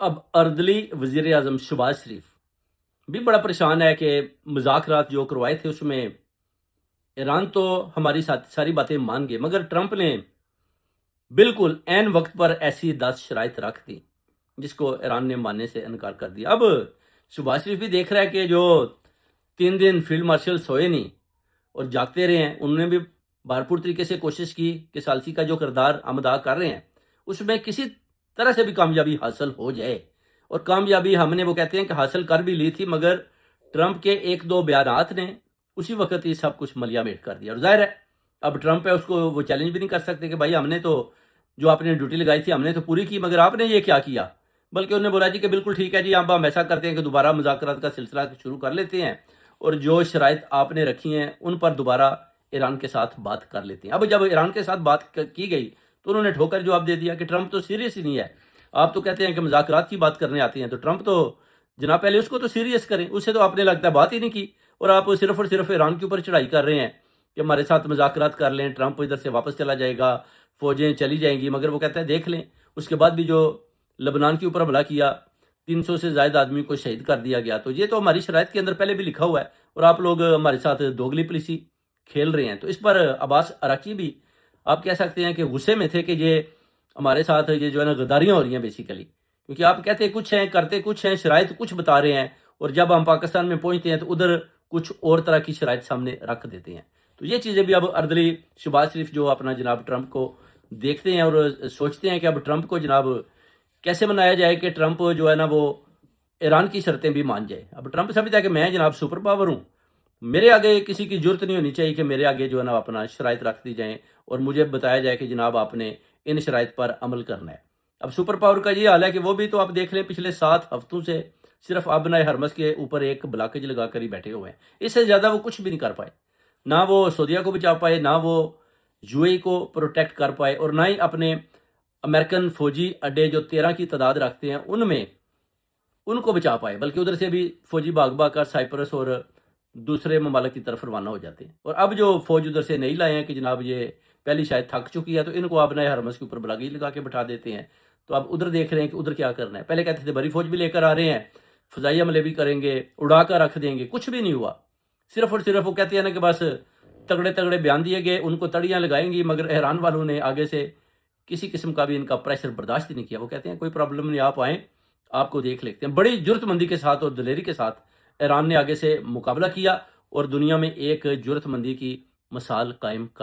اب اردلی وزیر اعظم شہباز شریف بھی بڑا پریشان ہے کہ مذاکرات جو کروائے تھے اس میں ایران تو ہماری ساری باتیں مان گئے، مگر ٹرمپ نے بالکل عین وقت پر ایسی 10 شرائط رکھ دی جس کو ایران نے ماننے سے انکار کر دیا۔ اب شہباز شریف بھی دیکھ رہا ہے کہ جو 3 دن فیلڈ مارشل سوئے نہیں اور جاگتے رہے ہیں، انہوں نے بھی بھرپور طریقے سے کوشش کی کہ ثالثی کا جو کردار ہم ادا کر رہے ہیں اس میں کسی طرح سے بھی کامیابی حاصل ہو جائے، اور کامیابی ہم نے وہ کہتے ہیں کہ حاصل کر بھی لی تھی، مگر ٹرمپ کے 1-2 بیانات نے اسی وقت یہ سب کچھ ملیا میٹ کر دیا۔ اور ظاہر ہے اب ٹرمپ ہے، اس کو وہ چیلنج بھی نہیں کر سکتے کہ بھائی ہم نے تو جو آپ نے ڈیوٹی لگائی تھی ہم نے تو پوری کی، مگر آپ نے یہ کیا کیا؟ بلکہ انہوں نے بولا جی کہ بالکل ٹھیک ہے جی، اب ہم ایسا کرتے ہیں کہ دوبارہ مذاکرات کا سلسلہ شروع کر لیتے ہیں، اور جو شرائط آپ نے رکھی ہیں ان پر دوبارہ ایران کے ساتھ بات کر لیتے ہیں۔ اب جب ایران کے ساتھ بات کی گئی تو انہوں نے ٹھوکر جواب دے دیا کہ ٹرمپ تو سیریس ہی نہیں ہے، آپ تو کہتے ہیں کہ مذاکرات کی بات کرنے آتے ہیں، تو ٹرمپ تو جناب پہلے اس کو تو سیریس کریں، اسے تو آپ نے لگتا ہے بات ہی نہیں کی، اور آپ صرف اور صرف ایران کے اوپر چڑھائی کر رہے ہیں کہ ہمارے ساتھ مذاکرات کر لیں، ٹرمپ ادھر سے واپس چلا جائے گا، فوجیں چلی جائیں گی، مگر وہ کہتا ہے دیکھ لیں۔ اس کے بعد بھی جو لبنان کے اوپر حملہ کیا، 300 سے زائد آدمی کو شہید کر دیا گیا، تو یہ تو ہماری شرائط کے اندر پہلے بھی لکھا ہوا ہے، اور آپ لوگ ہمارے ساتھ دوگلی پالیسی کھیل رہے ہیں۔ تو اس پر عباس عراقچی بھی آپ کہہ سکتے ہیں کہ غصے میں تھے کہ یہ ہمارے ساتھ یہ جو ہے نا غداریاں ہو رہی ہیں بیسیکلی، کیونکہ آپ کہتے کچھ ہیں کرتے کچھ ہیں، شرائط کچھ بتا رہے ہیں، اور جب ہم پاکستان میں پہنچتے ہیں تو ادھر کچھ اور طرح کی شرائط سامنے رکھ دیتے ہیں۔ تو یہ چیزیں بھی اب اردلی شہباز شریف جو اپنا جناب ٹرمپ کو دیکھتے ہیں اور سوچتے ہیں کہ اب ٹرمپ کو جناب کیسے منایا جائے کہ ٹرمپ جو ہے نا وہ ایران کی شرطیں بھی مان جائے۔ اب ٹرمپ سمجھتا ہے کہ میں جناب سپر پاور ہوں، میرے آگے کسی کی ضرورت نہیں ہونی چاہیے کہ میرے آگے جو ہے نا اپنا شرائط رکھ دی جائیں اور مجھے بتایا جائے کہ جناب آپ نے ان شرائط پر عمل کرنا ہے۔ اب سپر پاور کا یہ حال ہے کہ وہ بھی تو آپ دیکھ لیں پچھلے 7 ہفتوں سے صرف آبنائے ہرمز کے اوپر ایک بلاکیج لگا کر ہی بیٹھے ہوئے ہیں، اس سے زیادہ وہ کچھ بھی نہیں کر پائے، نہ وہ سعودیہ کو بچا پائے، نہ وہ یو اے کو پروٹیکٹ کر پائے، اور نہ ہی اپنے امریکن فوجی اڈے جو 13 کی تعداد رکھتے ہیں ان میں ان کو بچا پائے، بلکہ ادھر سے بھی فوجی بھاگ بھاگ کر سائپرس اور دوسرے ممالک کی طرف روانہ ہو جاتے ہیں۔ اور اب جو فوج ادھر سے نہیں لائے ہیں کہ جناب یہ پہلی شاید تھک چکی ہے، تو ان کو آبنائے حرمز کے اوپر بلاگی لگا کے بٹھا دیتے ہیں۔ تو اب ادھر دیکھ رہے ہیں کہ ادھر کیا کرنا ہے۔ پہلے کہتے تھے بڑی فوج بھی لے کر آ رہے ہیں، فضائی حملے بھی کریں گے، اڑا کر رکھ دیں گے، کچھ بھی نہیں ہوا۔ صرف اور صرف وہ کہتے ہیں نا کہ بس تگڑے تگڑے بیان دیے گئے، ان کو تڑیاں لگائیں گی، مگر ایران والوں نے آگے سے کسی قسم کا بھی ان کا پریشر برداشت نہیں کیا۔ وہ کہتے ہیں کوئی پرابلم نہیں، آپ آئیں، آپ کو دیکھ لیتے ہیں۔ بڑی جرت مندی کے ساتھ اور دلیری کے ساتھ ایران نے آگے سے مقابلہ کیا اور دنیا میں ایک جرت مندی کی مثال قائم کر